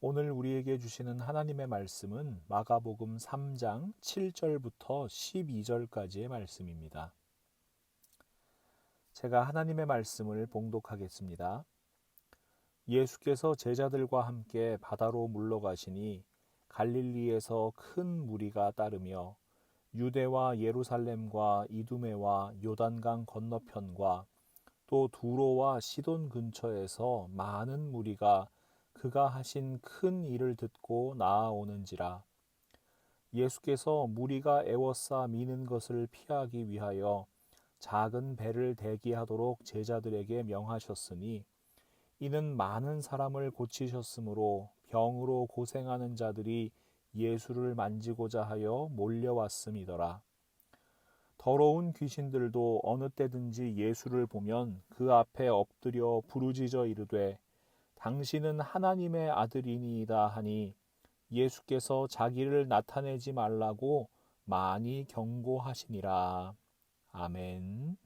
오늘 우리에게 주시는 하나님의 말씀은 마가복음 3장 7절부터 12절까지의 말씀입니다. 제가 하나님의 말씀을 봉독하겠습니다. 예수께서 제자들과 함께 바다로 물러가시니 갈릴리에서 큰 무리가 따르며 유대와 예루살렘과 이두메와 요단강 건너편과 또 두로와 시돈 근처에서 많은 무리가 그가 하신 큰 일을 듣고 나아오는지라. 예수께서 무리가 애워싸 미는 것을 피하기 위하여 작은 배를 대기하도록 제자들에게 명하셨으니 이는 많은 사람을 고치셨으므로 병으로 고생하는 자들이 예수를 만지고자 하여 몰려왔음이더라. 더러운 귀신들도 어느 때든지 예수를 보면 그 앞에 엎드려 부르짖어 이르되 당신은 하나님의 아들이니이다 하니 예수께서 자기를 나타내지 말라고 많이 경고하시니라. 아멘.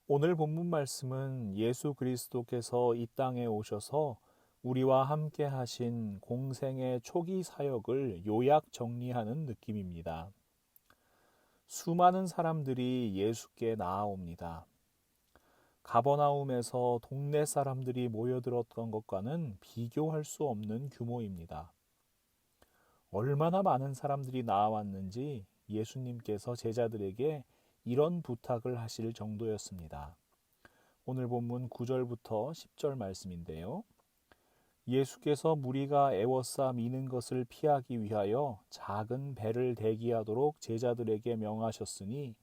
오늘 본문 말씀은 예수 그리스도께서 이 땅에 오셔서 우리와 함께 하신 공생의 초기 사역을 요약 정리하는 느낌입니다. 수많은 사람들이 예수께 나아옵니다. 가버나움에서 동네 사람들이 모여들었던 것과는 비교할 수 없는 규모입니다. 얼마나 많은 사람들이 나아왔는지 예수님께서 제자들에게 이런 부탁을 하실 정도였습니다. 오늘 본문 9절부터 10절 말씀인데요. 예수께서 무리가 애워싸 미는 것을 피하기 위하여 작은 배를 대기하도록 제자들에게 명하셨으니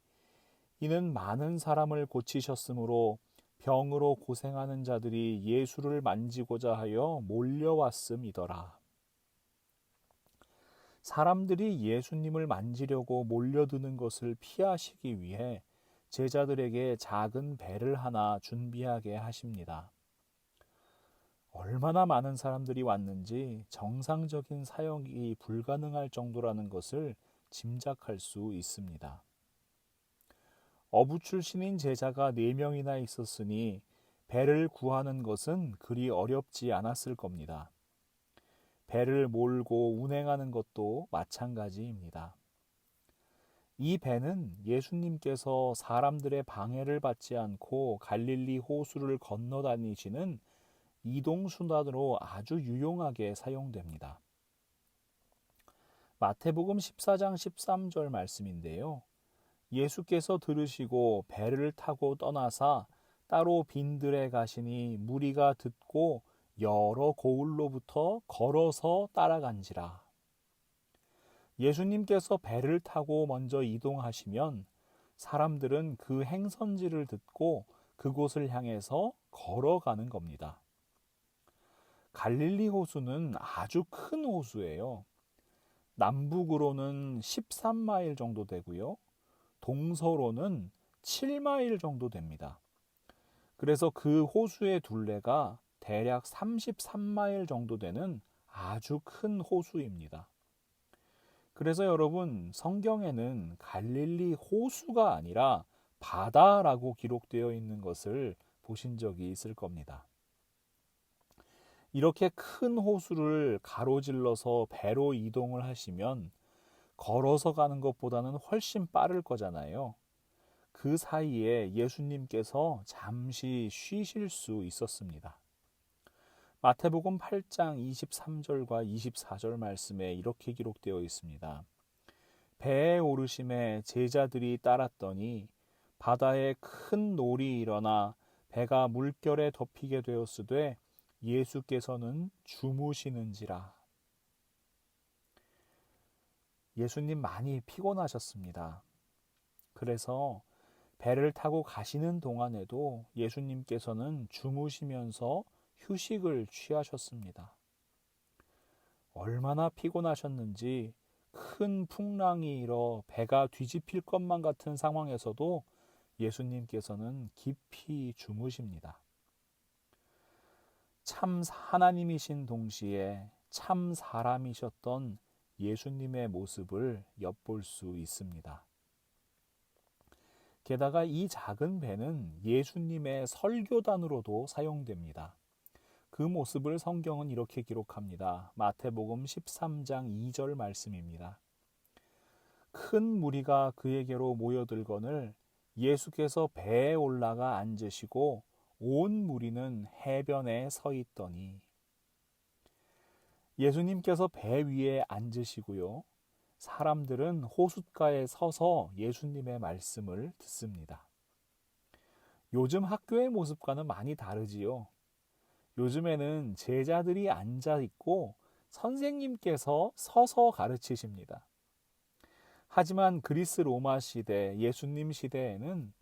이는 많은 사람을 고치셨으므로 병으로 고생하는 자들이 예수를 만지고자 하여 몰려왔음이더라. 사람들이 예수님을 만지려고 몰려드는 것을 피하시기 위해 제자들에게 작은 배를 하나 준비하게 하십니다. 얼마나 많은 사람들이 왔는지 정상적인 사역이 불가능할 정도라는 것을 짐작할 수 있습니다. 어부 출신인 제자가 4명이나 있었으니 배를 구하는 것은 그리 어렵지 않았을 겁니다. 배를 몰고 운행하는 것도 마찬가지입니다. 이 배는 예수님께서 사람들의 방해를 받지 않고 갈릴리 호수를 건너 다니시는 이동수단으로 아주 유용하게 사용됩니다. 마태복음 14장 13절 말씀인데요. 예수께서 들으시고 배를 타고 떠나사 따로 빈들에 가시니 무리가 듣고 여러 고을로부터 걸어서 따라간지라. 예수님께서 배를 타고 먼저 이동하시면 사람들은 그 행선지를 듣고 그곳을 향해서 걸어가는 겁니다. 갈릴리 호수는 아주 큰 호수예요. 남북으로는 13마일 정도 되고요. 동서로는 7마일 정도 됩니다. 그래서 그 호수의 둘레가 대략 33마일 정도 되는 아주 큰 호수입니다. 그래서 여러분, 성경에는 갈릴리 호수가 아니라 바다라고 기록되어 있는 것을 보신 적이 있을 겁니다. 이렇게 큰 호수를 가로질러서 배로 이동을 하시면 걸어서 가는 것보다는 훨씬 빠를 거잖아요. 그 사이에 예수님께서 잠시 쉬실 수 있었습니다. 마태복음 8장 23절과 24절 말씀에 이렇게 기록되어 있습니다. 배에 오르심에 제자들이 따랐더니 바다에 큰 놀이 일어나 배가 물결에 덮이게 되었으되 예수께서는 주무시는지라. 예수님 많이 피곤하셨습니다. 그래서 배를 타고 가시는 동안에도 예수님께서는 주무시면서 휴식을 취하셨습니다. 얼마나 피곤하셨는지 큰 풍랑이 일어 배가 뒤집힐 것만 같은 상황에서도 예수님께서는 깊이 주무십니다. 참 하나님이신 동시에 참 사람이셨던 예수님의 모습을 엿볼 수 있습니다. 게다가 이 작은 배는 예수님의 설교단으로도 사용됩니다. 그 모습을 성경은 이렇게 기록합니다. 마태복음 13장 2절 말씀입니다. 큰 무리가 그에게로 모여들거늘 예수께서 배에 올라가 앉으시고 온 무리는 해변에 서 있더니. 예수님께서 배 위에 앉으시고요. 사람들은 호숫가에 서서 예수님의 말씀을 듣습니다. 요즘 학교의 모습과는 많이 다르지요. 요즘에는 제자들이 앉아 있고 선생님께서 서서 가르치십니다. 하지만 그리스 로마 시대, 예수님 시대에는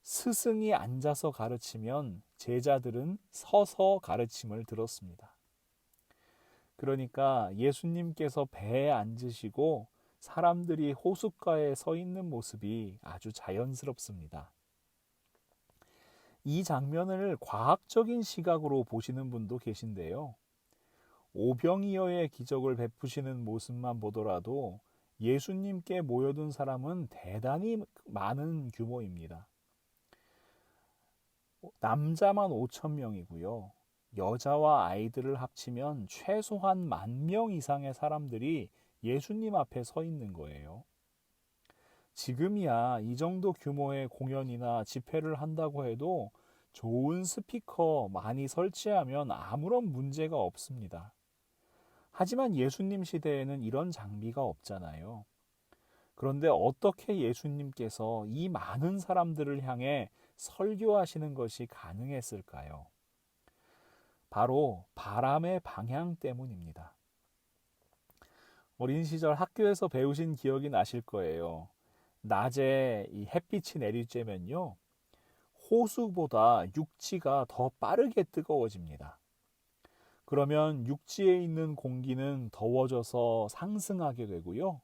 스승이 앉아서 가르치면 제자들은 서서 가르침을 들었습니다. 그러니까 예수님께서 배에 앉으시고 사람들이 호숫가에 서 있는 모습이 아주 자연스럽습니다. 이 장면을 과학적인 시각으로 보시는 분도 계신데요. 오병이어의 기적을 베푸시는 모습만 보더라도 예수님께 모여든 사람은 대단히 많은 규모입니다. 남자만 5천 명이고요. 여자와 아이들을 합치면 최소한 10,000명 이상의 사람들이 예수님 앞에 서 있는 거예요. 지금이야 이 정도 규모의 공연이나 집회를 한다고 해도 좋은 스피커 많이 설치하면 아무런 문제가 없습니다. 하지만 예수님 시대에는 이런 장비가 없잖아요. 그런데 어떻게 예수님께서 이 많은 사람들을 향해 설교하시는 것이 가능했을까요? 바로 바람의 방향 때문입니다. 어린 시절 학교에서 배우신 기억이 나실 거예요. 낮에 이 햇빛이 내리쬐면요, 호수보다 육지가 더 빠르게 뜨거워집니다. 그러면 육지에 있는 공기는 더워져서 상승하게 되고요.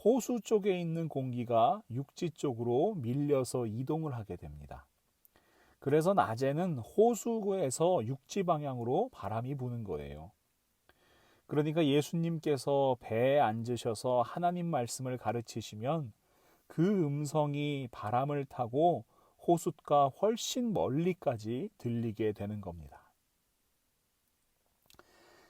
호수 쪽에 있는 공기가 육지 쪽으로 밀려서 이동을 하게 됩니다. 그래서 낮에는 호수에서 육지 방향으로 바람이 부는 거예요. 그러니까 예수님께서 배에 앉으셔서 하나님 말씀을 가르치시면 그 음성이 바람을 타고 호숫가 훨씬 멀리까지 들리게 되는 겁니다.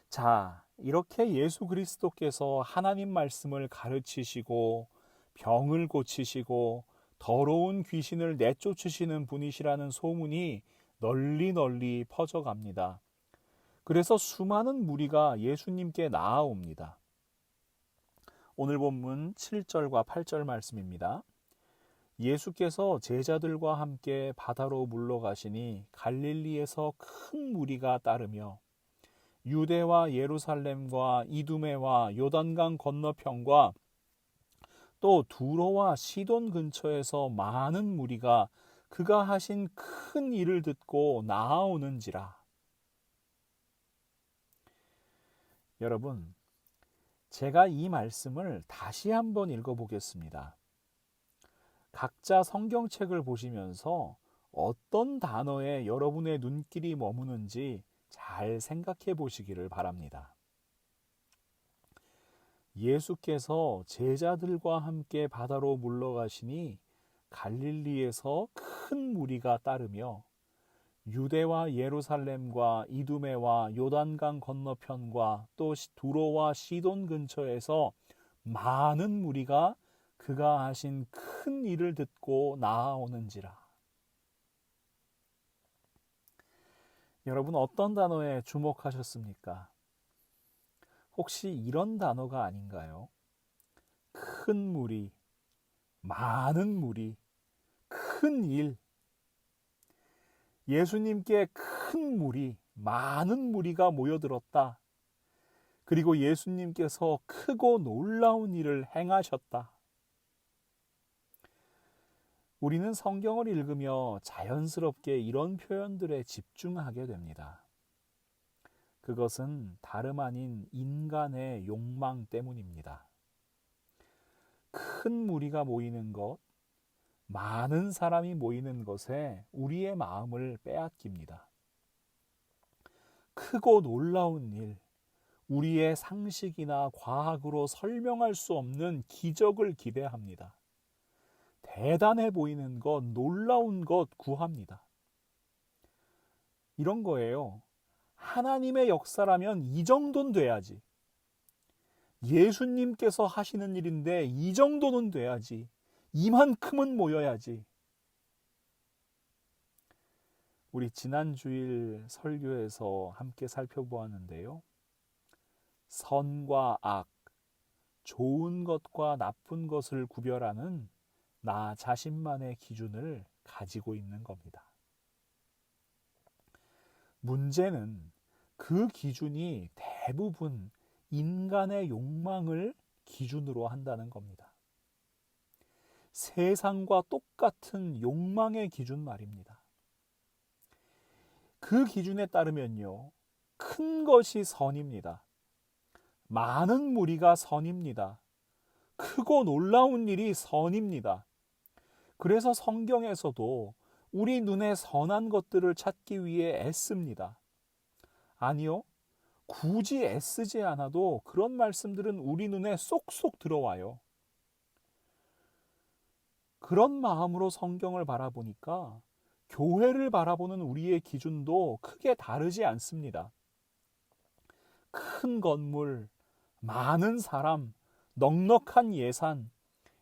자, 이렇게 예수 그리스도께서 하나님 말씀을 가르치시고 병을 고치시고 더러운 귀신을 내쫓으시는 분이시라는 소문이 널리 퍼져갑니다. 그래서 수많은 무리가 예수님께 나아옵니다. 오늘 본문 7절과 8절 말씀입니다. 예수께서 제자들과 함께 바다로 물러가시니 갈릴리에서 큰 무리가 따르며 유대와 예루살렘과 이두메와 요단강 건너편과 또 두로와 시돈 근처에서 많은 무리가 그가 하신 큰 일을 듣고 나아오는지라. 여러분, 제가 이 말씀을 다시 한번 읽어보겠습니다. 각자 성경책을 보시면서 어떤 단어에 여러분의 눈길이 머무는지 잘 생각해 보시기를 바랍니다. 예수께서 제자들과 함께 바다로 물러가시니 갈릴리에서 큰 무리가 따르며 유대와 예루살렘과 이두메와 요단강 건너편과 또 두로와 시돈 근처에서 많은 무리가 그가 하신 큰 일을 듣고 나아오는지라. 여러분, 어떤 단어에 주목하셨습니까? 혹시 이런 단어가 아닌가요? 큰 무리, 많은 무리, 큰 일. 예수님께 큰 무리, 많은 무리가 모여들었다. 그리고 예수님께서 크고 놀라운 일을 행하셨다. 우리는 성경을 읽으며 자연스럽게 이런 표현들에 집중하게 됩니다. 그것은 다름 아닌 인간의 욕망 때문입니다. 큰 무리가 모이는 것, 많은 사람이 모이는 것에 우리의 마음을 빼앗깁니다. 크고 놀라운 일, 우리의 상식이나 과학으로 설명할 수 없는 기적을 기대합니다. 대단해 보이는 것, 놀라운 것 구합니다. 이런 거예요. 하나님의 역사라면 이 정도는 돼야지. 예수님께서 하시는 일인데 이 정도는 돼야지. 이만큼은 모여야지. 우리 지난 주일 설교에서 함께 살펴보았는데요. 선과 악, 좋은 것과 나쁜 것을 구별하는 나 자신만의 기준을 가지고 있는 겁니다. 문제는 그 기준이 대부분 인간의 욕망을 기준으로 한다는 겁니다. 세상과 똑같은 욕망의 기준 말입니다. 그 기준에 따르면요, 큰 것이 선입니다. 많은 무리가 선입니다. 크고 놀라운 일이 선입니다. 그래서 성경에서도 우리 눈에 선한 것들을 찾기 위해 애씁니다. 아니요, 굳이 애쓰지 않아도 그런 말씀들은 우리 눈에 쏙쏙 들어와요. 그런 마음으로 성경을 바라보니까 교회를 바라보는 우리의 기준도 크게 다르지 않습니다. 큰 건물, 많은 사람, 넉넉한 예산,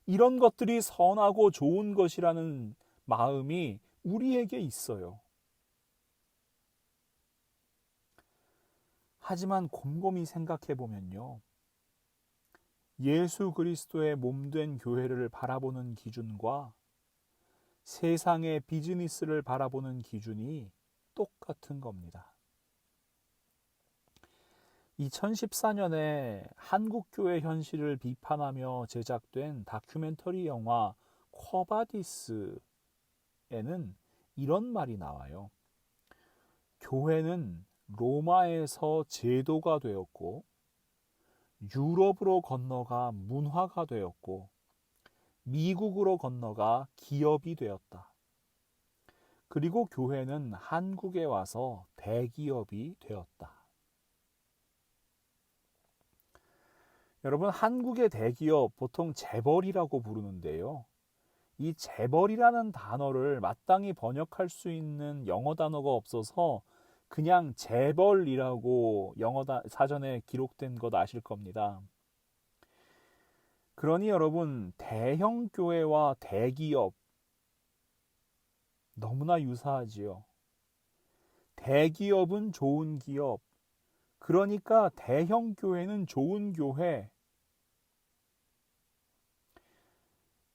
이런 것들이 선하고 좋은 것이라는 마음이 우리에게 있어요. 하지만 곰곰이 생각해 보면요, 예수 그리스도의 몸된 교회를 바라보는 기준과 세상의 비즈니스를 바라보는 기준이 똑같은 겁니다. 2014년에 한국교회 현실을 비판하며 제작된 다큐멘터리 영화 쿼바디스에는 이런 말이 나와요. 교회는 로마에서 제도가 되었고, 유럽으로 건너가 문화가 되었고, 미국으로 건너가 기업이 되었다. 그리고 교회는 한국에 와서 대기업이 되었다. 여러분, 한국의 대기업 보통 재벌이라고 부르는데요. 이 재벌이라는 단어를 마땅히 번역할 수 있는 영어 단어가 없어서 그냥 재벌이라고 영어 사전에 기록된 것 아실 겁니다. 그러니 여러분, 대형 교회와 대기업 너무나 유사하지요. 대기업은 좋은 기업, 그러니까 대형 교회는 좋은 교회.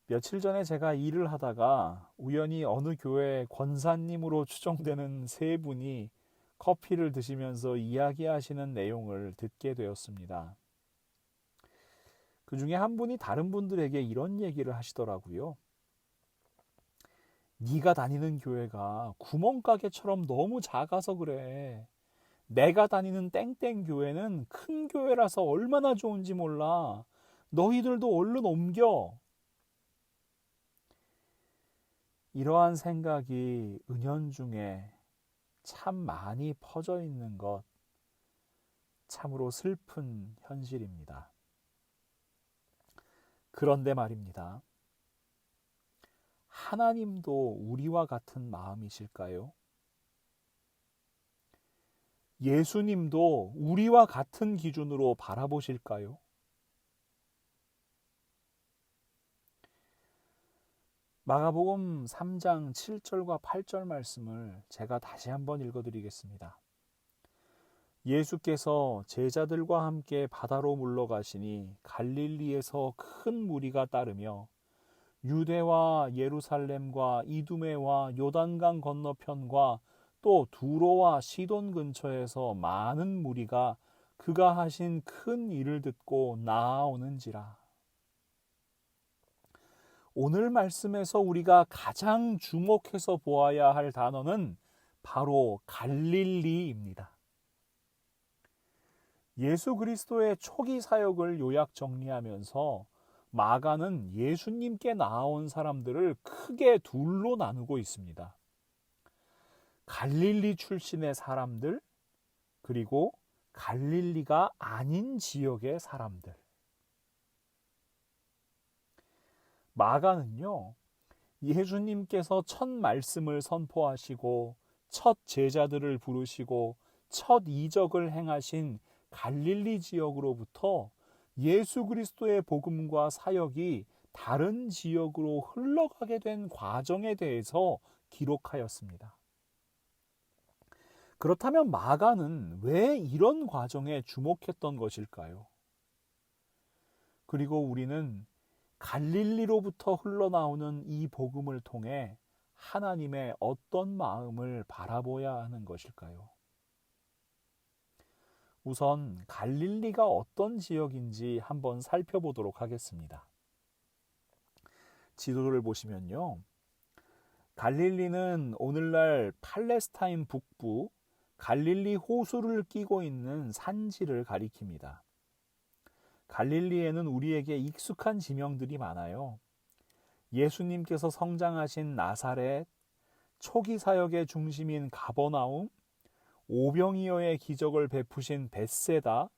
며칠 전에 제가 일을 하다가 우연히 어느 교회 권사님으로 추정되는 세 분이 커피를 드시면서 이야기하시는 내용을 듣게 되었습니다. 그 중에 한 분이 다른 분들에게 이런 얘기를 하시더라고요. 네가 다니는 교회가 구멍가게처럼 너무 작아서 그래. 내가 다니는 땡땡 교회는 큰 교회라서 얼마나 좋은지 몰라. 너희들도 얼른 옮겨. 이러한 생각이 은연중에 참 많이 퍼져 있는 것, 참으로 슬픈 현실입니다. 그런데 말입니다. 하나님도 우리와 같은 마음이실까요? 예수님도 우리와 같은 기준으로 바라보실까요? 마가복음 3장 7절과 8절 말씀을 제가 다시 한번 읽어드리겠습니다. 예수께서 제자들과 함께 바다로 물러가시니 갈릴리에서 큰 무리가 따르며 유대와 예루살렘과 이두메와 요단강 건너편과 또 두로와 시돈 근처에서 많은 무리가 그가 하신 큰 일을 듣고 나아오는지라. 오늘 말씀에서 우리가 가장 주목해서 보아야 할 단어는 바로 갈릴리입니다. 예수 그리스도의 초기 사역을 요약 정리하면서 마가는 예수님께 나아온 사람들을 크게 둘로 나누고 있습니다. 갈릴리 출신의 사람들, 그리고 갈릴리가 아닌 지역의 사람들. 마가는요, 예수님께서 첫 말씀을 선포하시고 첫 제자들을 부르시고 첫 이적을 행하신 갈릴리 지역으로부터 예수 그리스도의 복음과 사역이 다른 지역으로 흘러가게 된 과정에 대해서 기록하였습니다. 그렇다면 마가는 왜 이런 과정에 주목했던 것일까요? 그리고 우리는 갈릴리로부터 흘러나오는 이 복음을 통해 하나님의 어떤 마음을 바라보아야 하는 것일까요? 우선 갈릴리가 어떤 지역인지 한번 살펴보도록 하겠습니다. 지도를 보시면요. 갈릴리는 오늘날 팔레스타인 북부 갈릴리 호수를 끼고 있는 산지를 가리킵니다. 갈릴리에는 우리에게 익숙한 지명들이 많아요. 예수님께서 성장하신 나사렛, 초기 사역의 중심인 가버나움, 오병이어의 기적을 베푸신 벳세다,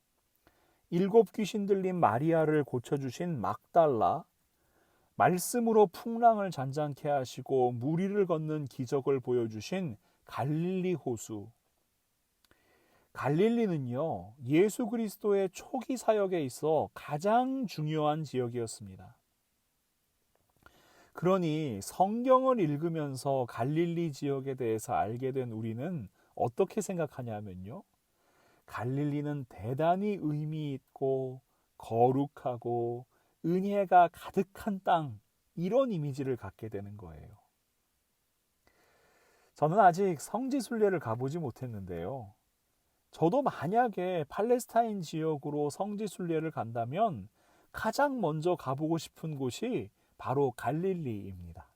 7 귀신 들린 마리아를 고쳐주신 막달라, 말씀으로 풍랑을 잔잔케 하시고 무리를 걷는 기적을 보여주신 갈릴리 호수. 갈릴리는요, 예수 그리스도의 초기 사역에 있어 가장 중요한 지역이었습니다. 그러니 성경을 읽으면서 갈릴리 지역에 대해서 알게 된 우리는 어떻게 생각하냐면요. 갈릴리는 대단히 의미 있고 거룩하고 은혜가 가득한 땅, 이런 이미지를 갖게 되는 거예요. 저는 아직 성지순례를 가보지 못했는데요. 저도 만약에 팔레스타인 지역으로 성지순례를 간다면 가장 먼저 가보고 싶은 곳이 바로 갈릴리입니다.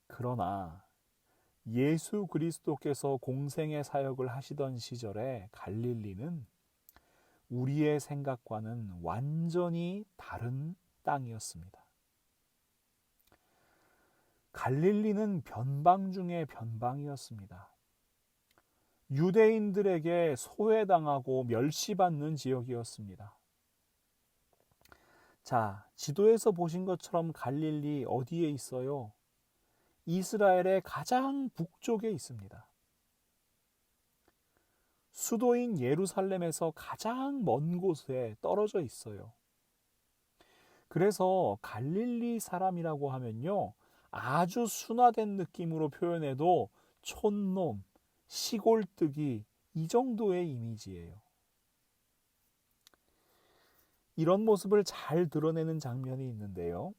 그러나 예수 그리스도께서 공생의 사역을 하시던 시절에 갈릴리는 우리의 생각과는 완전히 다른 땅이었습니다. 갈릴리는 변방 중에 변방이었습니다. 유대인들에게 소외당하고 멸시받는 지역이었습니다. 자, 지도에서 보신 것처럼 갈릴리 어디에 있어요? 이스라엘의 가장 북쪽에 있습니다. 수도인 예루살렘에서 가장 먼 곳에 떨어져 있어요. 그래서 갈릴리 사람이라고 하면요, 아주 순화된 느낌으로 표현해도 촌놈, 시골뜨기, 이 정도의 이미지예요. 이런 모습을 잘 드러내는 장면이 있는데요.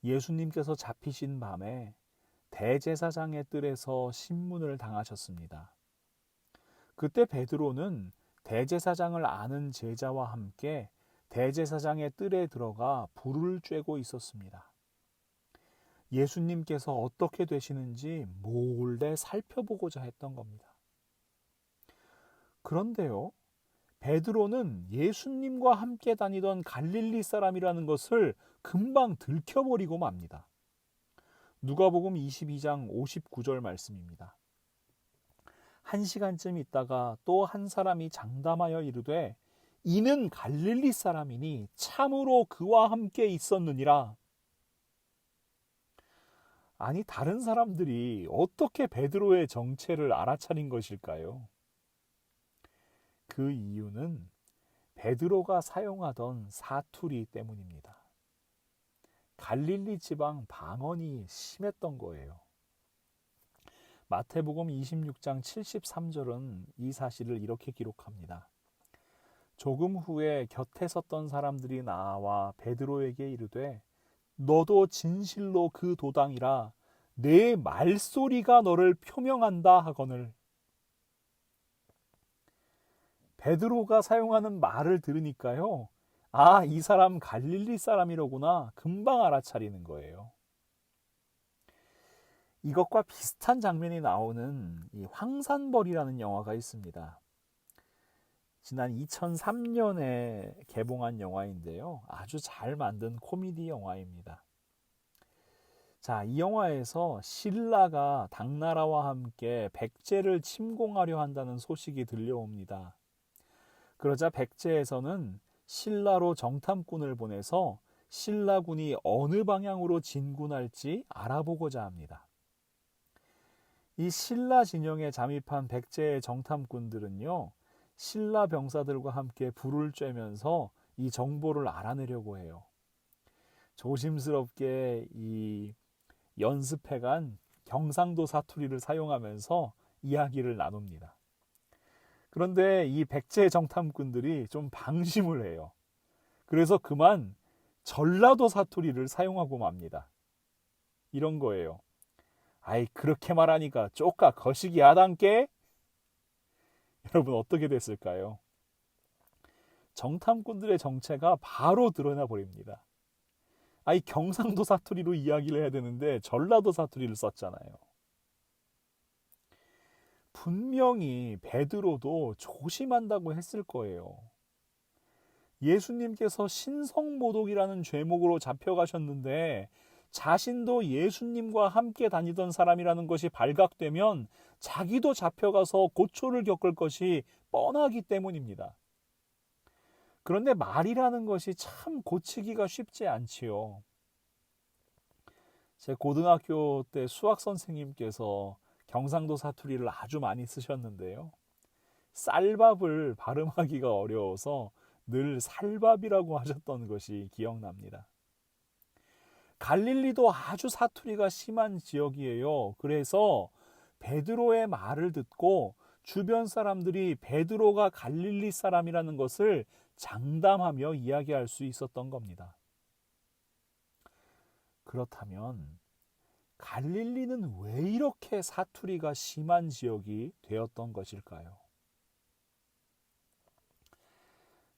예수님께서 잡히신 밤에 대제사장의 뜰에서 신문을 당하셨습니다. 그때 베드로는 대제사장을 아는 제자와 함께 대제사장의 뜰에 들어가 불을 쬐고 있었습니다. 예수님께서 어떻게 되시는지 몰래 살펴보고자 했던 겁니다. 그런데요, 베드로는 예수님과 함께 다니던 갈릴리 사람이라는 것을 금방 들켜버리고 맙니다. 누가복음 22장 59절 말씀입니다. 1시간쯤 있다가 또 한 사람이 장담하여 이르되 이는 갈릴리 사람이니 참으로 그와 함께 있었느니라. 아니, 다른 사람들이 어떻게 베드로의 정체를 알아차린 것일까요? 그 이유는 베드로가 사용하던 사투리 때문입니다. 갈릴리 지방 방언이 심했던 거예요. 마태복음 26장 73절은 이 사실을 이렇게 기록합니다. 조금 후에 곁에 섰던 사람들이 나와 베드로에게 이르되 너도 진실로 그 도당이라 내 말소리가 너를 표명한다 하거늘. 베드로가 사용하는 말을 들으니까요, 아, 이 사람 갈릴리 사람이로구나 금방 알아차리는 거예요. 이것과 비슷한 장면이 나오는 이 황산벌이라는 영화가 있습니다. 지난 2003년에 개봉한 영화인데요. 아주 잘 만든 코미디 영화입니다. 자, 이 영화에서 신라가 당나라와 함께 백제를 침공하려 한다는 소식이 들려옵니다. 그러자 백제에서는 신라로 정탐꾼을 보내서 신라군이 어느 방향으로 진군할지 알아보고자 합니다. 이 신라 진영에 잠입한 백제의 정탐꾼들은요, 신라 병사들과 함께 불을 쬐면서 이 정보를 알아내려고 해요. 조심스럽게 이 연습해간 경상도 사투리를 사용하면서 이야기를 나눕니다. 그런데 이 백제 정탐꾼들이 좀 방심을 해요. 그래서 그만 전라도 사투리를 사용하고 맙니다. 이런 거예요. 아이, 그렇게 말하니까 쪼까 거시기 하단께? 여러분, 어떻게 됐을까요? 정탐꾼들의 정체가 바로 드러나 버립니다. 아이, 경상도 사투리로 이야기를 해야 되는데 전라도 사투리를 썼잖아요. 분명히 베드로도 조심한다고 했을 거예요. 예수님께서 신성모독이라는 죄목으로 잡혀가셨는데 자신도 예수님과 함께 다니던 사람이라는 것이 발각되면 자기도 잡혀가서 고초를 겪을 것이 뻔하기 때문입니다. 그런데 말이라는 것이 참 고치기가 쉽지 않지요. 제 고등학교 때 수학 선생님께서 경상도 사투리를 아주 많이 쓰셨는데요. 쌀밥을 발음하기가 어려워서 늘 살밥이라고 하셨던 것이 기억납니다. 갈릴리도 아주 사투리가 심한 지역이에요. 그래서 베드로의 말을 듣고 주변 사람들이 베드로가 갈릴리 사람이라는 것을 장담하며 이야기할 수 있었던 겁니다. 그렇다면 갈릴리는 왜 이렇게 사투리가 심한 지역이 되었던 것일까요?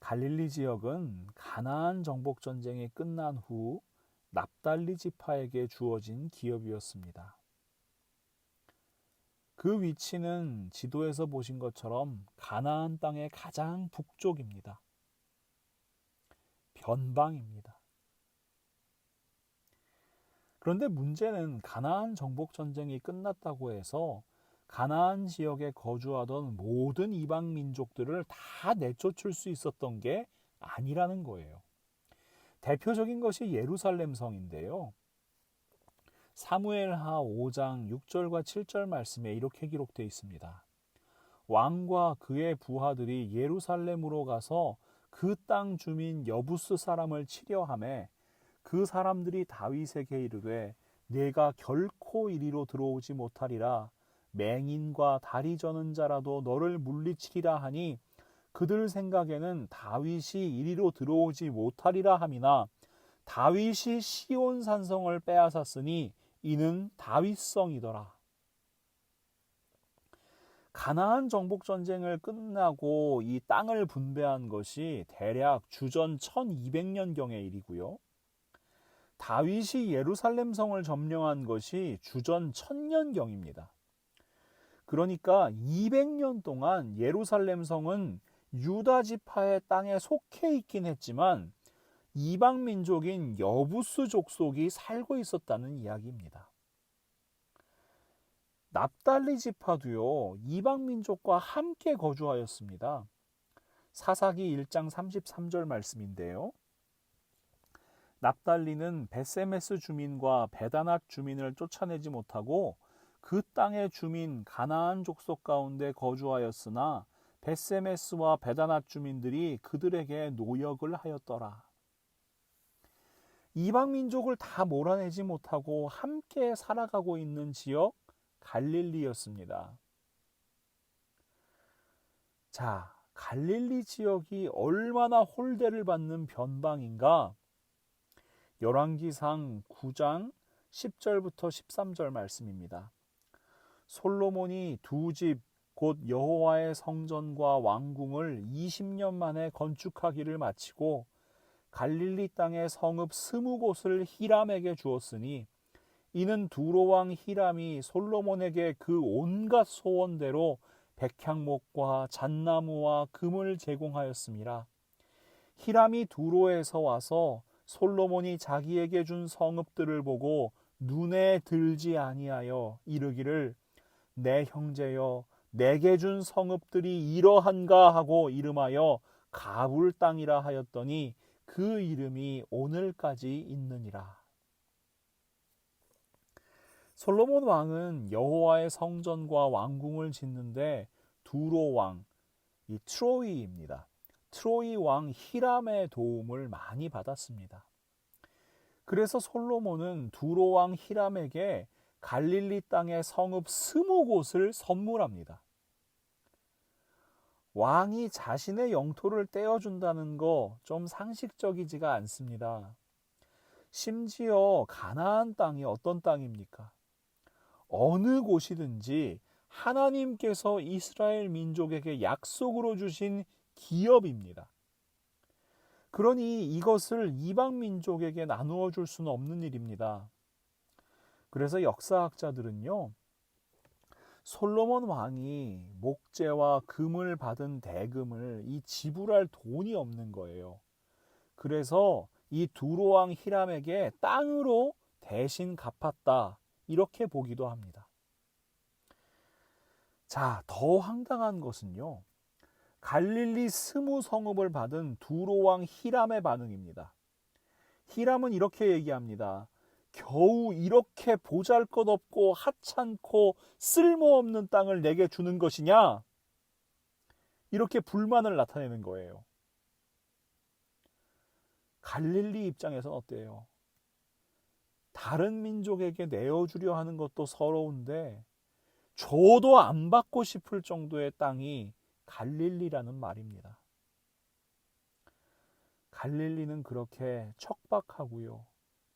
갈릴리 지역은 가나안 정복 전쟁이 끝난 후 납달리 지파에게 주어진 기업이었습니다. 그 위치는 지도에서 보신 것처럼 가나안 땅의 가장 북쪽입니다. 변방입니다. 그런데 문제는 가나안 정복 전쟁이 끝났다고 해서 가나안 지역에 거주하던 모든 이방 민족들을 다 내쫓을 수 있었던 게 아니라는 거예요. 대표적인 것이 예루살렘 성인데요. 사무엘하 5장 6절과 7절 말씀에 이렇게 기록되어 있습니다. 왕과 그의 부하들이 예루살렘으로 가서 그 땅 주민 여부스 사람을 치려 하매 그 사람들이 다윗에게 이르되 내가 결코 이리로 들어오지 못하리라. 맹인과 다리 저는 자라도 너를 물리치리라 하니 그들 생각에는 다윗이 이리로 들어오지 못하리라 함이나 다윗이 시온 산성을 빼앗았으니 이는 다윗성이더라. 가나안 정복 전쟁을 끝나고 이 땅을 분배한 것이 대략 주전 1200년경의 일이고요. 다윗이 예루살렘 성을 점령한 것이 주전 1000년경입니다. 그러니까 200년 동안 예루살렘 성은 유다 지파의 땅에 속해 있긴 했지만 이방 민족인 여부스 족속이 살고 있었다는 이야기입니다. 납달리 지파도요, 이방 민족과 함께 거주하였습니다. 사사기 1장 33절 말씀인데요. 납달리는 베세메스 주민과 베다낫 주민을 쫓아내지 못하고 그 땅의 주민 가나안 족속 가운데 거주하였으나 베세메스와 베다낫 주민들이 그들에게 노역을 하였더라. 이방 민족을 다 몰아내지 못하고 함께 살아가고 있는 지역 갈릴리였습니다. 자, 갈릴리 지역이 얼마나 홀대를 받는 변방인가? 열왕기상 9장 10절부터 13절 말씀입니다. 솔로몬이 두 집 곧 여호와의 성전과 왕궁을 20년 만에 건축하기를 마치고 갈릴리 땅의 성읍 20곳을 히람에게 주었으니 이는 두로왕 히람이 솔로몬에게 그 온갖 소원대로 백향목과 잣나무와 금을 제공하였습니다. 히람이 두로에서 와서 솔로몬이 자기에게 준 성읍들을 보고 눈에 들지 아니하여 이르기를 내 형제여 내게 준 성읍들이 이러한가 하고 이름하여 가불 땅이라 하였더니 그 이름이 오늘까지 있느니라. 솔로몬 왕은 여호와의 성전과 왕궁을 짓는데 두로 왕, 이 트로이입니다. 트로이 왕 히람의 도움을 많이 받았습니다. 그래서 솔로몬은 두로 왕 히람에게 갈릴리 땅의 성읍 20곳을 선물합니다. 왕이 자신의 영토를 떼어준다는 거 좀 상식적이지가 않습니다. 심지어 가나안 땅이 어떤 땅입니까? 어느 곳이든지 하나님께서 이스라엘 민족에게 약속으로 주신 기업입니다. 그러니 이것을 이방 민족에게 나누어 줄 수는 없는 일입니다. 그래서 역사학자들은요, 솔로몬 왕이 목재와 금을 받은 대금을 이 지불할 돈이 없는 거예요. 그래서 이 두로 왕 히람에게 땅으로 대신 갚았다, 이렇게 보기도 합니다. 자, 더 황당한 것은요, 갈릴리 스무 성읍을 받은 두로 왕 히람의 반응입니다. 히람은 이렇게 얘기합니다. 겨우 이렇게 보잘것없고 하찮고 쓸모없는 땅을 내게 주는 것이냐? 이렇게 불만을 나타내는 거예요. 갈릴리 입장에서는 어때요? 다른 민족에게 내어주려 하는 것도 서러운데 줘도 안 받고 싶을 정도의 땅이 갈릴리라는 말입니다. 갈릴리는 그렇게 척박하고요,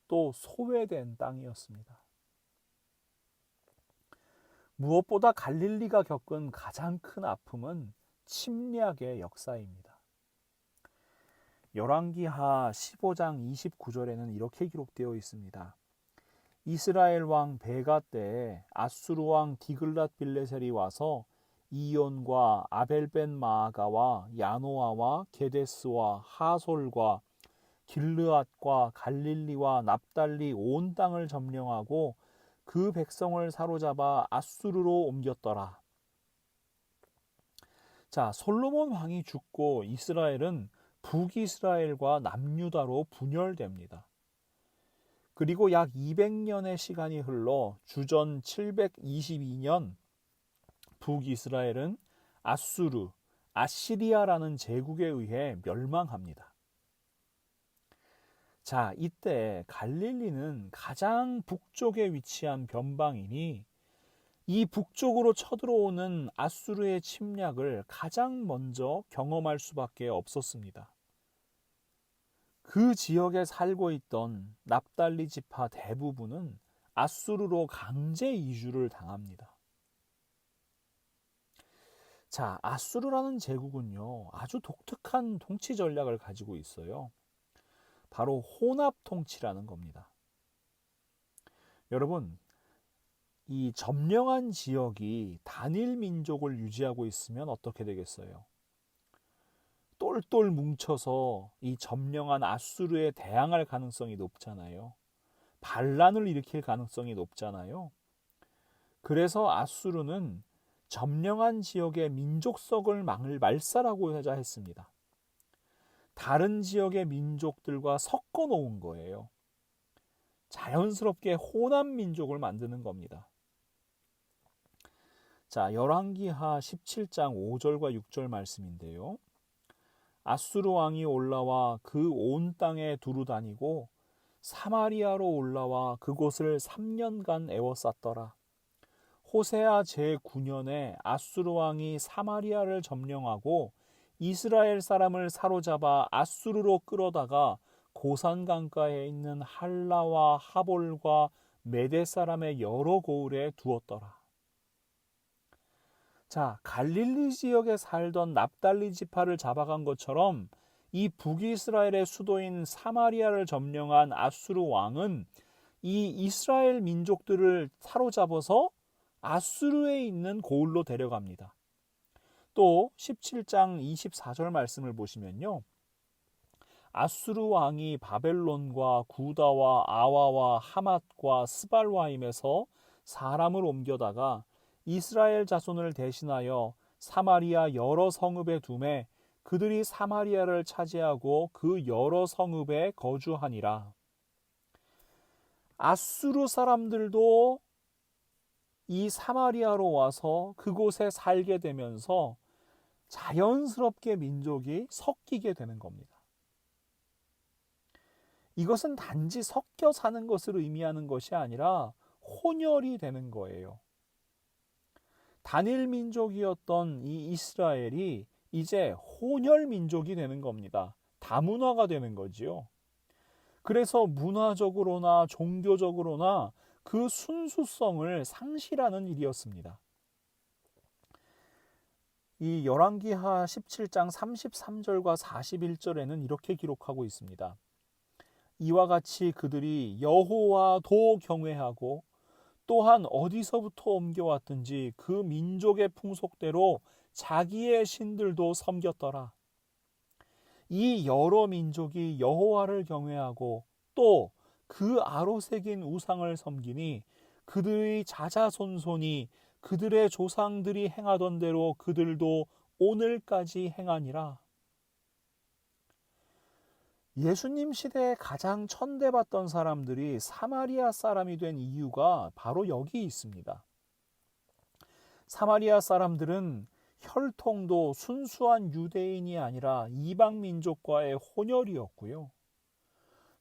또 소외된 땅이었습니다. 무엇보다 갈릴리가 겪은 가장 큰 아픔은 침략의 역사입니다. 열왕기하 15장 29절에는 이렇게 기록되어 있습니다. 이스라엘 왕 베가 때에 아수르 왕 디글랏 빌레셀이 와서 이온과 아벨벤 마아가와 야노아와 게데스와 하솔과 길르앗과 갈릴리와 납달리 온 땅을 점령하고 그 백성을 사로잡아 아수르로 옮겼더라. 자, 솔로몬 왕이 죽고 이스라엘은 북이스라엘과 남유다로 분열됩니다. 그리고 약 200년의 시간이 흘러 주전 722년 북이스라엘은 아수르, 아시리아라는 제국에 의해 멸망합니다. 자, 이때 갈릴리는 가장 북쪽에 위치한 변방이니 이 북쪽으로 쳐들어오는 아수르의 침략을 가장 먼저 경험할 수밖에 없었습니다. 그 지역에 살고 있던 납달리 지파 대부분은 아수르로 강제 이주를 당합니다. 자, 아수르라는 제국은요, 아주 독특한 통치 전략을 가지고 있어요. 바로 혼합 통치라는 겁니다. 여러분, 이 점령한 지역이 단일 민족을 유지하고 있으면 어떻게 되겠어요? 똘똘 뭉쳐서 이 점령한 아수르에 대항할 가능성이 높잖아요. 반란을 일으킬 가능성이 높잖아요. 그래서 아수르는 점령한 지역의 민족성을 말살하고자 했습니다. 다른 지역의 민족들과 섞어 놓은 거예요. 자연스럽게 혼합 민족을 만드는 겁니다. 자, 열왕기하 17장 5절과 6절 말씀인데요. 아수르 왕이 올라와 그 온 땅에 두루 다니고 사마리아로 올라와 그곳을 3년간 에워쌌더라. 호세아 제9년에 아수르 왕이 사마리아를 점령하고 이스라엘 사람을 사로잡아 아수르로 끌어다가 고산 강가에 있는 할라와 하볼과 메대 사람의 여러 고을에 두었더라. 자, 갈릴리 지역에 살던 납달리 지파를 잡아간 것처럼 이 북이스라엘의 수도인 사마리아를 점령한 아수르 왕은 이 이스라엘 민족들을 사로잡아서 아수르에 있는 고을로 데려갑니다. 또 17장 24절 말씀을 보시면요. 아수르 왕이 바벨론과 구다와 아와와 하맛과 스발와임에서 사람을 옮겨다가 이스라엘 자손을 대신하여 사마리아 여러 성읍에 두매 그들이 사마리아를 차지하고 그 여러 성읍에 거주하니라. 아수르 사람들도 이 사마리아로 와서 그곳에 살게 되면서 자연스럽게 민족이 섞이게 되는 겁니다. 이것은 단지 섞여 사는 것을 의미하는 것이 아니라 혼혈이 되는 거예요. 단일 민족이었던 이 이스라엘이 이제 혼혈 민족이 되는 겁니다. 다문화가 되는 거지요. 그래서 문화적으로나 종교적으로나 그 순수성을 상실하는 일이었습니다. 이 열왕기하 17장 33절과 41절에는 이렇게 기록하고 있습니다. 이와 같이 그들이 여호와도 경외하고 또한 어디서부터 옮겨왔든지 그 민족의 풍속대로 자기의 신들도 섬겼더라. 이 여러 민족이 여호와를 경외하고 또 그 아로새긴 우상을 섬기니 그들의 자자손손이 그들의 조상들이 행하던 대로 그들도 오늘까지 행하니라. 예수님 시대에 가장 천대받던 사람들이 사마리아 사람이 된 이유가 바로 여기 있습니다. 사마리아 사람들은 혈통도 순수한 유대인이 아니라 이방 민족과의 혼혈이었고요.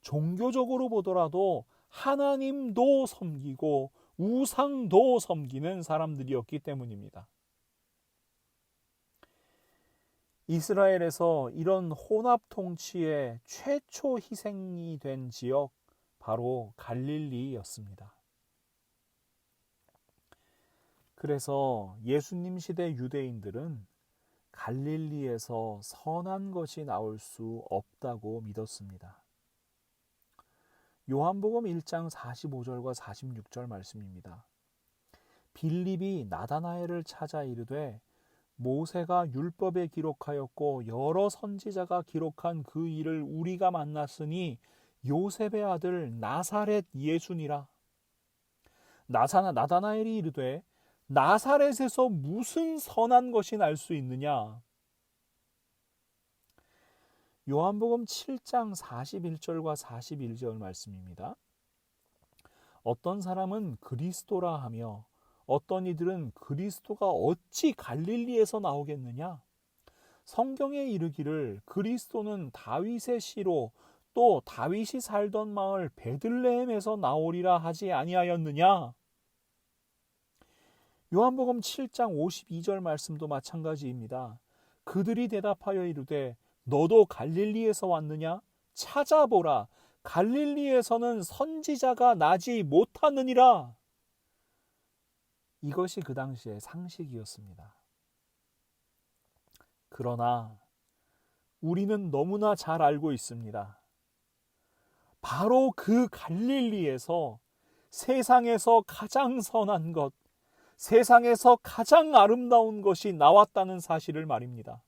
종교적으로 보더라도 하나님도 섬기고 우상도 섬기는 사람들이었기 때문입니다. 이스라엘에서 이런 혼합 통치의 최초 희생이 된 지역 바로 갈릴리였습니다. 그래서 예수님 시대 유대인들은 갈릴리에서 선한 것이 나올 수 없다고 믿었습니다. 요한복음 1장 45절과 46절 말씀입니다. 빌립이 나다나엘을 찾아 이르되 모세가 율법에 기록하였고 여러 선지자가 기록한 그 일을 우리가 만났으니 요셉의 아들 나사렛 예수니라. 나다나엘이 이르되 나사렛에서 무슨 선한 것이 날 수 있느냐? 요한복음 7장 41절과 41절 말씀입니다. 어떤 사람은 그리스도라 하며 어떤 이들은 그리스도가 어찌 갈릴리에서 나오겠느냐? 성경에 이르기를 그리스도는 다윗의 씨로 또 다윗이 살던 마을 베들레헴에서 나오리라 하지 아니하였느냐? 요한복음 7장 52절 말씀도 마찬가지입니다. 그들이 대답하여 이르되 너도 갈릴리에서 왔느냐? 찾아보라. 갈릴리에서는 선지자가 나지 못하느니라. 이것이 그 당시의 상식이었습니다. 그러나 우리는 너무나 잘 알고 있습니다. 바로 그 갈릴리에서 세상에서 가장 선한 것, 세상에서 가장 아름다운 것이 나왔다는 사실을 말입니다.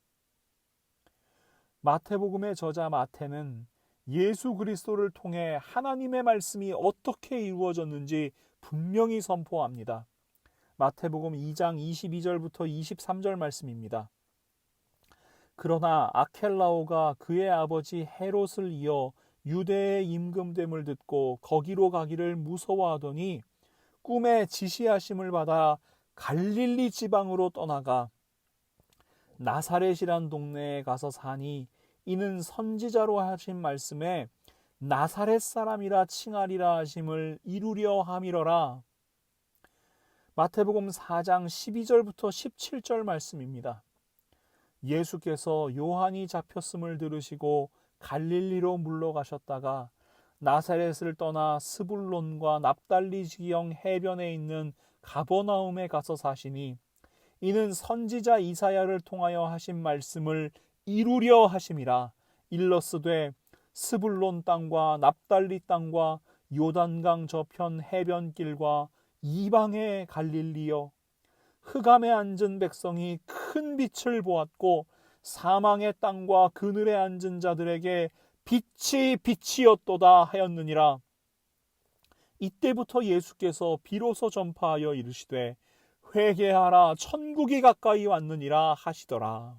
마태복음의 저자 마태는 예수 그리스도를 통해 하나님의 말씀이 어떻게 이루어졌는지 분명히 선포합니다. 마태복음 2장 22절부터 23절 말씀입니다. 그러나 아켈라오가 그의 아버지 헤롯을 이어 유대에 임금됨을 듣고 거기로 가기를 무서워하더니 꿈에 지시하심을 받아 갈릴리 지방으로 떠나가 나사렛이란 동네에 가서 사니 이는 선지자로 하신 말씀에 나사렛 사람이라 칭하리라 하심을 이루려 함이러라. 마태복음 4장 12절부터 17절 말씀입니다. 예수께서 요한이 잡혔음을 들으시고 갈릴리로 물러가셨다가 나사렛을 떠나 스불론과 납달리 지경 해변에 있는 가버나움에 가서 사시니 이는 선지자 이사야를 통하여 하신 말씀을 이루려 하심이라. 일러스되 스불론 땅과 납달리 땅과 요단강 저편 해변길과 이방의 갈릴리여, 흑암에 앉은 백성이 큰 빛을 보았고 사망의 땅과 그늘에 앉은 자들에게 빛이 빛이었도다 하였느니라. 이때부터 예수께서 비로소 전파하여 이르시되 회개하라 천국이 가까이 왔느니라 하시더라.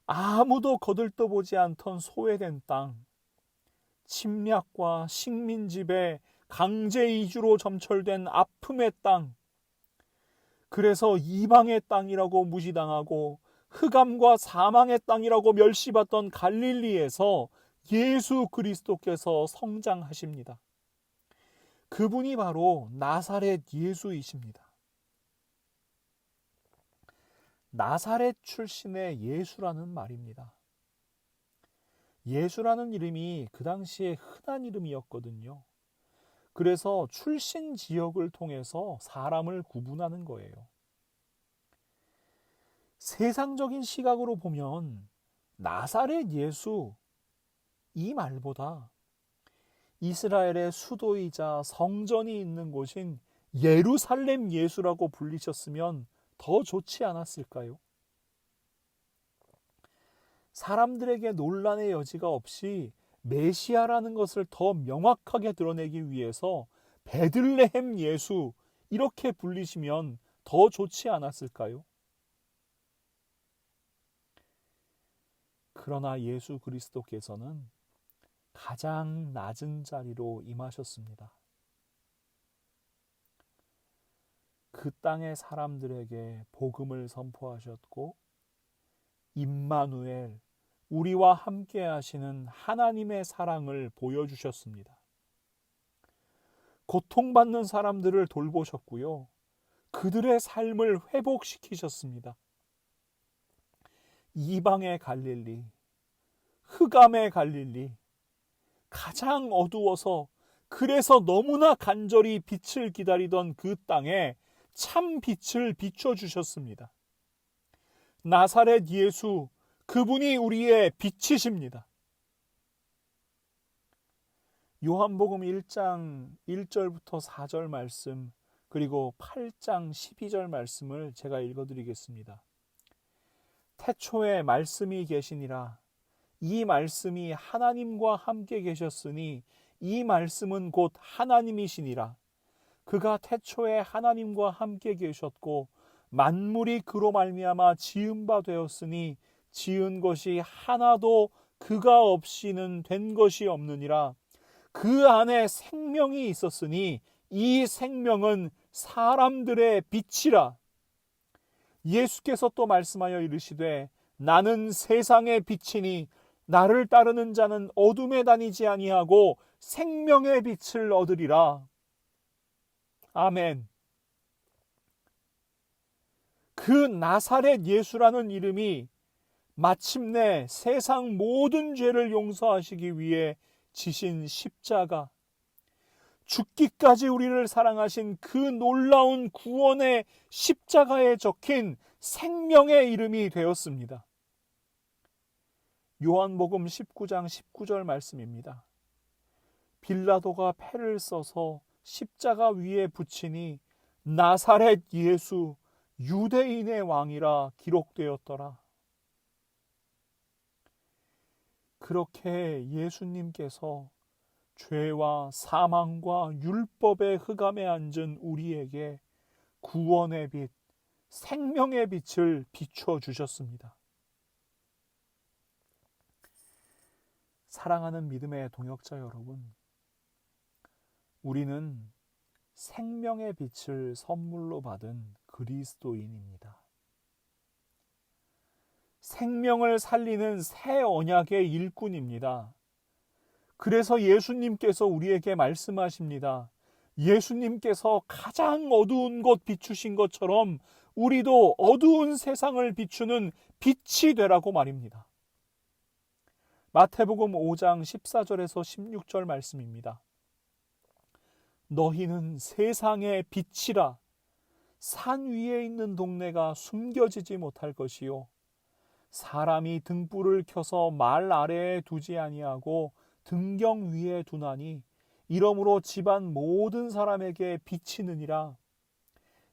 아무도 거들떠보지 않던 소외된 땅, 침략과 식민지배, 강제 이주로 점철된 아픔의 땅, 그래서 이방의 땅이라고 무시당하고 흑암과 사망의 땅이라고 멸시받던 갈릴리에서 예수 그리스도께서 성장하십니다. 그분이 바로 나사렛 예수이십니다. 나사렛 출신의 예수라는 말입니다. 예수라는 이름이 그 당시에 흔한 이름이었거든요. 그래서 출신 지역을 통해서 사람을 구분하는 거예요. 세상적인 시각으로 보면 나사렛 예수, 이 말보다 이스라엘의 수도이자 성전이 있는 곳인 예루살렘 예수라고 불리셨으면 더 좋지 않았을까요? 사람들에게 논란의 여지가 없이 메시아라는 것을 더 명확하게 드러내기 위해서 베들레헴 예수, 이렇게 불리시면 더 좋지 않았을까요? 그러나 예수 그리스도께서는 가장 낮은 자리로 임하셨습니다. 그 땅의 사람들에게 복음을 선포하셨고, 임마누엘, 우리와 함께 하시는 하나님의 사랑을 보여주셨습니다. 고통받는 사람들을 돌보셨고요. 그들의 삶을 회복시키셨습니다. 이방의 갈릴리, 흑암의 갈릴리, 가장 어두워서 그래서 너무나 간절히 빛을 기다리던 그 땅에 참 빛을 비춰주셨습니다. 나사렛 예수, 그분이 우리의 빛이십니다. 요한복음 1장 1절부터 4절 말씀, 그리고 8장 12절 말씀을 제가 읽어드리겠습니다. 태초에 말씀이 계시니라. 이 말씀이 하나님과 함께 계셨으니 이 말씀은 곧 하나님이시니라. 그가 태초에 하나님과 함께 계셨고 만물이 그로 말미암아 지은 바 되었으니 지은 것이 하나도 그가 없이는 된 것이 없느니라. 그 안에 생명이 있었으니 이 생명은 사람들의 빛이라. 예수께서 또 말씀하여 이르시되 나는 세상의 빛이니 나를 따르는 자는 어둠에 다니지 아니하고 생명의 빛을 얻으리라. 아멘. 그 나사렛 예수라는 이름이 마침내 세상 모든 죄를 용서하시기 위해 지신 십자가, 죽기까지 우리를 사랑하신 그 놀라운 구원의 십자가에 적힌 생명의 이름이 되었습니다. 요한복음 19장 19절 말씀입니다. 빌라도가 패를 써서 십자가 위에 붙이니 나사렛 예수 유대인의 왕이라 기록되었더라. 그렇게 예수님께서 죄와 사망과 율법의 흑암에 앉은 우리에게 구원의 빛, 생명의 빛을 비춰 주셨습니다. 사랑하는 믿음의 동역자 여러분, 우리는 생명의 빛을 선물로 받은 그리스도인입니다. 생명을 살리는 새 언약의 일꾼입니다. 그래서 예수님께서 우리에게 말씀하십니다. 예수님께서 가장 어두운 곳 비추신 것처럼 우리도 어두운 세상을 비추는 빛이 되라고 말입니다. 마태복음 5장 14절에서 16절 말씀입니다. 너희는 세상의 빛이라. 산 위에 있는 동네가 숨겨지지 못할 것이요 사람이 등불을 켜서 말 아래에 두지 아니하고 등경 위에 두나니 이러므로 집안 모든 사람에게 비치느니라.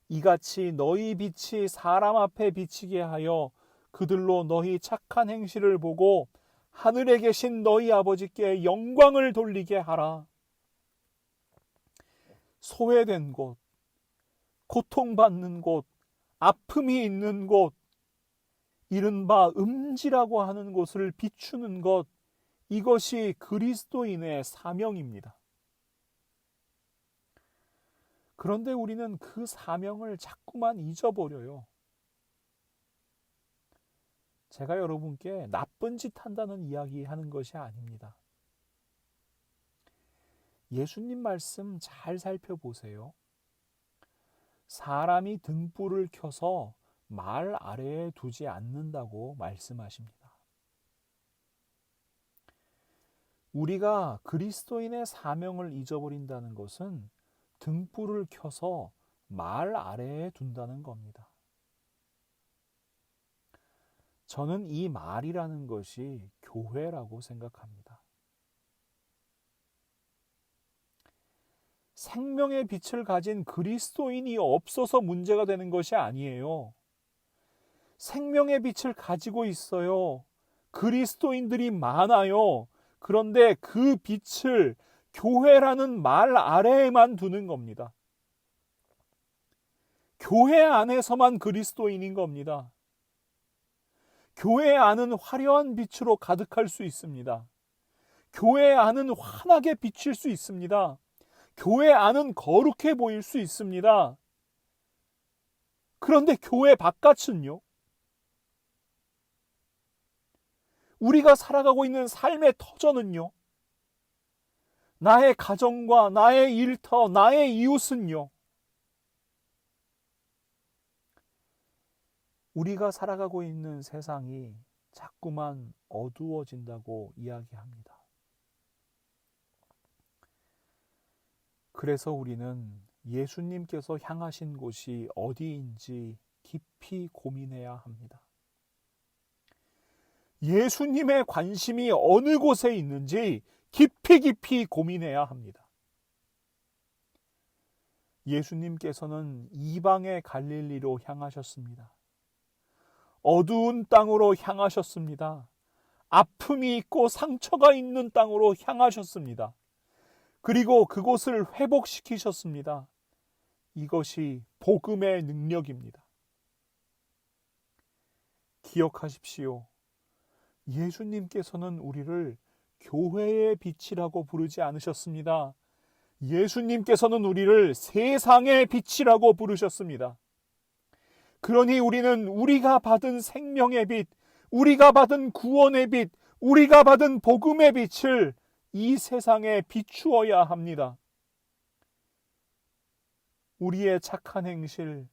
이같이 너희 빛이 사람 앞에 비치게 하여 그들로 너희 착한 행실을 보고 하늘에 계신 너희 아버지께 영광을 돌리게 하라. 소외된 곳, 고통받는 곳, 아픔이 있는 곳, 이른바 음지라고 하는 곳을 비추는 것, 이것이 그리스도인의 사명입니다. 그런데 우리는 그 사명을 자꾸만 잊어버려요. 제가 여러분께 나쁜 짓 한다는 이야기 하는 것이 아닙니다. 예수님 말씀 잘 살펴보세요. 사람이 등불을 켜서 말 아래에 두지 않는다고 말씀하십니다. 우리가 그리스도인의 사명을 잊어버린다는 것은 등불을 켜서 말 아래에 둔다는 겁니다. 저는 이 말이라는 것이 교회라고 생각합니다. 생명의 빛을 가진 그리스도인이 없어서 문제가 되는 것이 아니에요. 생명의 빛을 가지고 있어요. 그리스도인들이 많아요. 그런데 그 빛을 교회라는 말 아래에만 두는 겁니다. 교회 안에서만 그리스도인인 겁니다. 교회 안은 화려한 빛으로 가득할 수 있습니다. 교회 안은 환하게 비칠 수 있습니다. 교회 안은 거룩해 보일 수 있습니다. 그런데 교회 바깥은요? 우리가 살아가고 있는 삶의 터전은요? 나의 가정과 나의 일터, 나의 이웃은요? 우리가 살아가고 있는 세상이 자꾸만 어두워진다고 이야기합니다. 그래서 우리는 예수님께서 향하신 곳이 어디인지 깊이 고민해야 합니다. 예수님의 관심이 어느 곳에 있는지 깊이 고민해야 합니다. 예수님께서는 이방의 갈릴리로 향하셨습니다. 어두운 땅으로 향하셨습니다. 아픔이 있고 상처가 있는 땅으로 향하셨습니다. 그리고 그곳을 회복시키셨습니다. 이것이 복음의 능력입니다. 기억하십시오. 예수님께서는 우리를 교회의 빛이라고 부르지 않으셨습니다. 예수님께서는 우리를 세상의 빛이라고 부르셨습니다. 그러니 우리는 우리가 받은 생명의 빛, 우리가 받은 구원의 빛, 우리가 받은 복음의 빛을 이 세상에 비추어야 합니다. 우리의 착한 행실,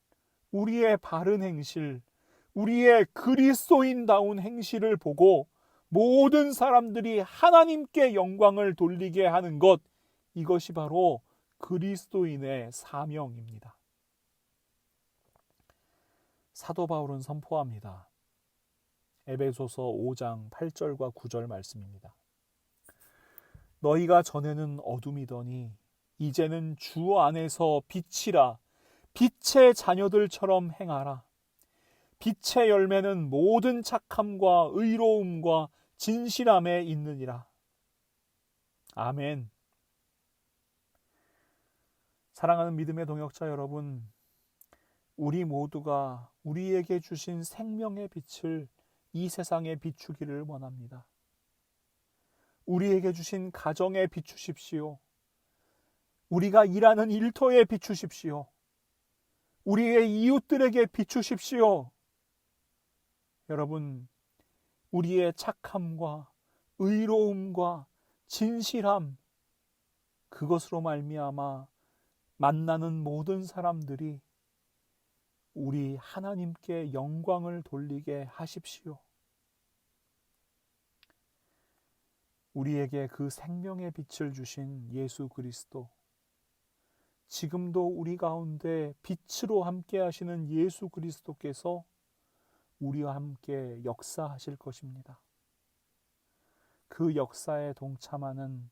우리의 바른 행실, 우리의 그리스도인다운 행실을 보고 모든 사람들이 하나님께 영광을 돌리게 하는 것, 이것이 바로 그리스도인의 사명입니다. 사도 바울은 선포합니다. 에베소서 5장 8절과 9절 말씀입니다. 너희가 전에는 어둠이더니 이제는 주 안에서 빛이라. 빛의 자녀들처럼 행하라. 빛의 열매는 모든 착함과 의로움과 진실함에 있느니라. 아멘. 사랑하는 믿음의 동역자 여러분, 우리 모두가 우리에게 주신 생명의 빛을 이 세상에 비추기를 원합니다. 우리에게 주신 가정에 비추십시오. 우리가 일하는 일터에 비추십시오. 우리의 이웃들에게 비추십시오. 여러분, 우리의 착함과 의로움과 진실함, 그것으로 말미암아 만나는 모든 사람들이 우리 하나님께 영광을 돌리게 하십시오. 우리에게 그 생명의 빛을 주신 예수 그리스도, 지금도 우리 가운데 빛으로 함께 하시는 예수 그리스도께서 우리와 함께 역사하실 것입니다. 그 역사에 동참하는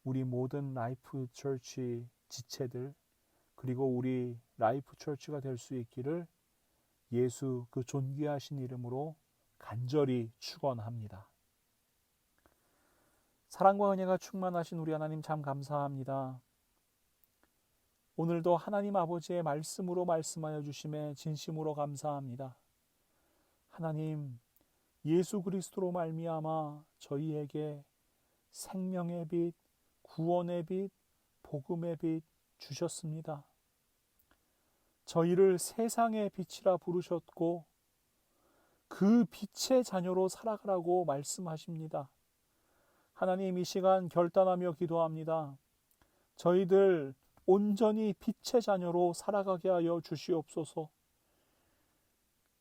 우리 모든 라이프 처치 지체들, 그리고 우리 라이프 처치가 될 수 있기를 예수 그 존귀하신 이름으로 간절히 축원합니다. 사랑과 은혜가 충만하신 우리 하나님 참 감사합니다. 오늘도 하나님 아버지의 말씀으로 말씀하여 주심에 진심으로 감사합니다. 하나님, 예수 그리스도로 말미암아 저희에게 생명의 빛, 구원의 빛, 복음의 빛 주셨습니다. 저희를 세상의 빛이라 부르셨고 그 빛의 자녀로 살아가라고 말씀하십니다. 하나님, 이 시간 결단하며 기도합니다. 저희들 온전히 빛의 자녀로 살아가게 하여 주시옵소서.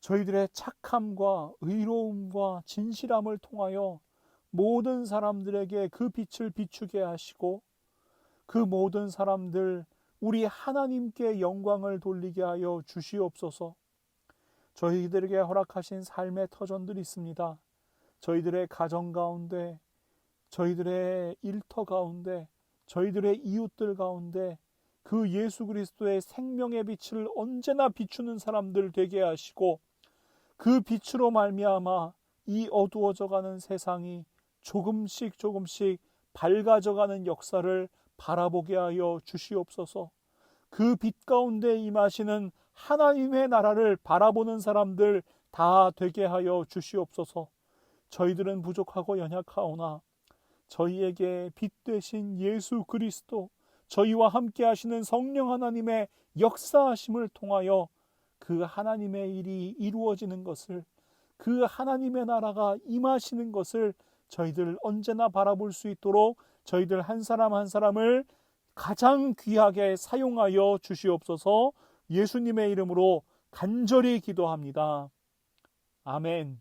저희들의 착함과 의로움과 진실함을 통하여 모든 사람들에게 그 빛을 비추게 하시고 그 모든 사람들 우리 하나님께 영광을 돌리게 하여 주시옵소서. 저희들에게 허락하신 삶의 터전들이 있습니다. 저희들의 가정 가운데, 저희들의 일터 가운데, 저희들의 이웃들 가운데 그 예수 그리스도의 생명의 빛을 언제나 비추는 사람들 되게 하시고 그 빛으로 말미암아 이 어두워져가는 세상이 조금씩 밝아져가는 역사를 바라보게 하여 주시옵소서. 그 빛 가운데 임하시는 하나님의 나라를 바라보는 사람들 다 되게 하여 주시옵소서. 저희들은 부족하고 연약하오나 저희에게 빛 되신 예수 그리스도, 저희와 함께 하시는 성령 하나님의 역사하심을 통하여 그 하나님의 일이 이루어지는 것을, 그 하나님의 나라가 임하시는 것을 저희들 언제나 바라볼 수 있도록 저희들 한 사람 한 사람을 가장 귀하게 사용하여 주시옵소서. 예수님의 이름으로 간절히 기도합니다. 아멘.